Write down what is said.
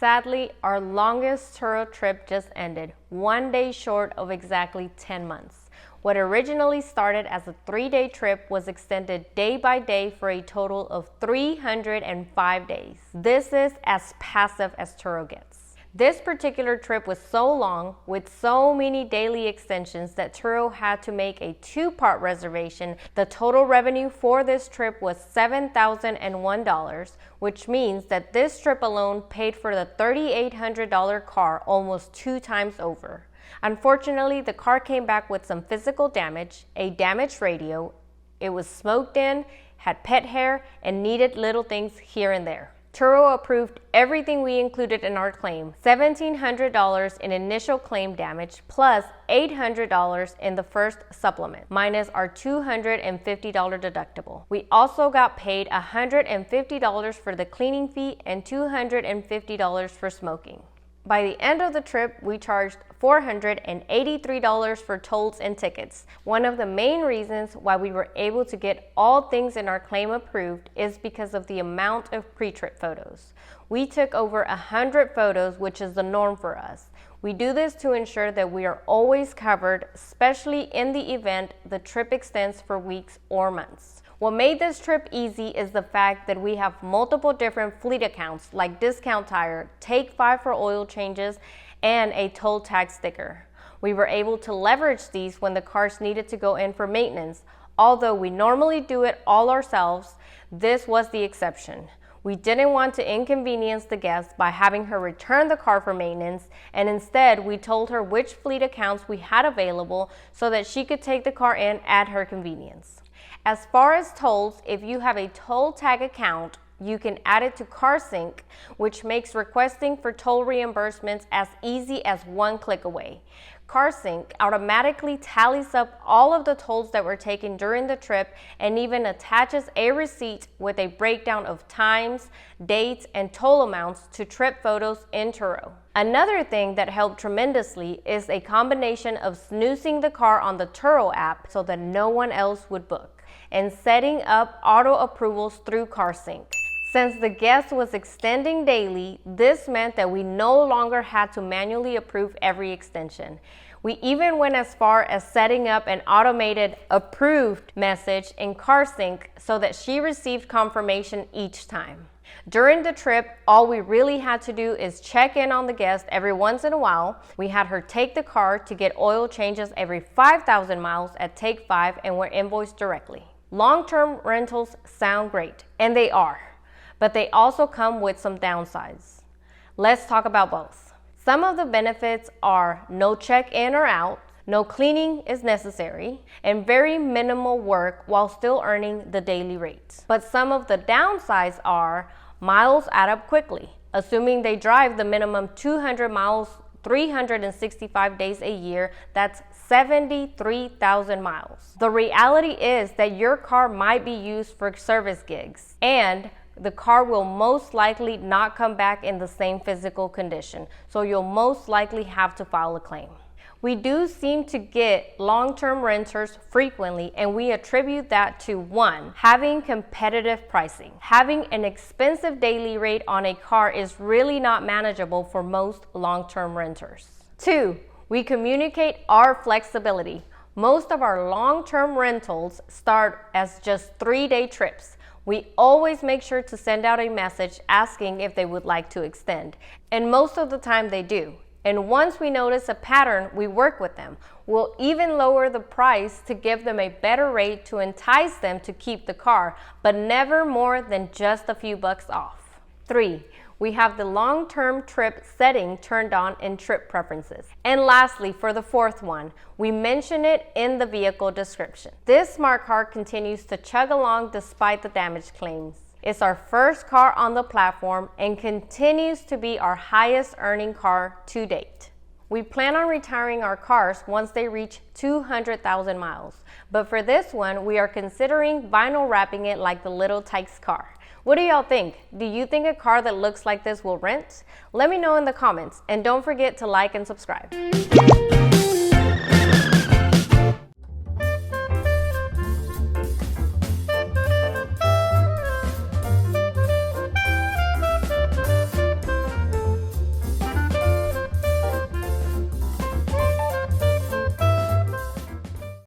Sadly, our longest Turo trip just ended, 1 day short of exactly 10 months. What originally started as a 3-day trip was extended day by day for a total of 305 days. This is as passive as Turo gets. This particular trip was so long, with so many daily extensions, that Turo had to make a 2-part reservation. The total revenue for this trip was $7,001, which means that this trip alone paid for the $3,800 car almost 2 times over. Unfortunately, the car came back with some physical damage, a damaged radio, it was smoked in, had pet hair, and needed little things here and there. Turo approved everything we included in our claim, $1,700 in initial claim damage plus $800 in the first supplement, minus our $250 deductible. We also got paid $150 for the cleaning fee and $250 for smoking. By the end of the trip, we charged $483 for tolls and tickets. One of the main reasons why we were able to get all things in our claim approved is because of the amount of pre-trip photos. We took over 100 photos, which is the norm for us. We do this to ensure that we are always covered, especially in the event the trip extends for weeks or months. What made this trip easy is the fact that we have multiple different fleet accounts like Discount Tire, Take 5 for oil changes, and a toll tag sticker. We were able to leverage these when the cars needed to go in for maintenance. Although we normally do it all ourselves, this was the exception. We didn't want to inconvenience the guest by having her return the car for maintenance, and instead we told her which fleet accounts we had available so that she could take the car in at her convenience. As far as tolls, if you have a toll tag account, you can add it to CarSync, which makes requesting for toll reimbursements as easy as 1 click away. CarSync automatically tallies up all of the tolls that were taken during the trip and even attaches a receipt with a breakdown of times, dates, and toll amounts to trip photos in Turo. Another thing that helped tremendously is a combination of snoozing the car on the Turo app so that no one else would book, and setting up auto approvals through CarSync. Since the guest was extending daily, this meant that we no longer had to manually approve every extension. We even went as far as setting up an automated approved message in CarSync so that she received confirmation each time. During the trip, all we really had to do is check in on the guest every once in a while. We had her take the car to get oil changes every 5,000 miles at Take 5 and were invoiced directly. Long-term rentals sound great, and they are, but they also come with some downsides. Let's talk about both. Some of the benefits are no check-in or out, no cleaning is necessary, and very minimal work while still earning the daily rate. But some of the downsides are miles add up quickly. Assuming they drive the minimum 200 miles 365 days a year, that's 73,000 miles. The reality is that your car might be used for service gigs, and the car will most likely not come back in the same physical condition, so you'll most likely have to file a claim. We do seem to get long-term renters frequently, and we attribute that to 1, having competitive pricing. Having an expensive daily rate on a car is really not manageable for most long-term renters. 2, we communicate our flexibility. Most of our long-term rentals start as just 3-day trips. We always make sure to send out a message asking if they would like to extend, and most of the time they do. And once we notice a pattern, we work with them. We'll even lower the price to give them a better rate to entice them to keep the car, but never more than just a few bucks off. 3, we have the long-term trip setting turned on in trip preferences. And lastly, for the 4th one, we mention it in the vehicle description. This smart car continues to chug along despite the damage claims. It's our first car on the platform and continues to be our highest earning car to date. We plan on retiring our cars once they reach 200,000 miles, but for this one, we are considering vinyl wrapping it like the Little Tykes car. What do y'all think? Do you think a car that looks like this will rent? Let me know in the comments, and don't forget to like and subscribe.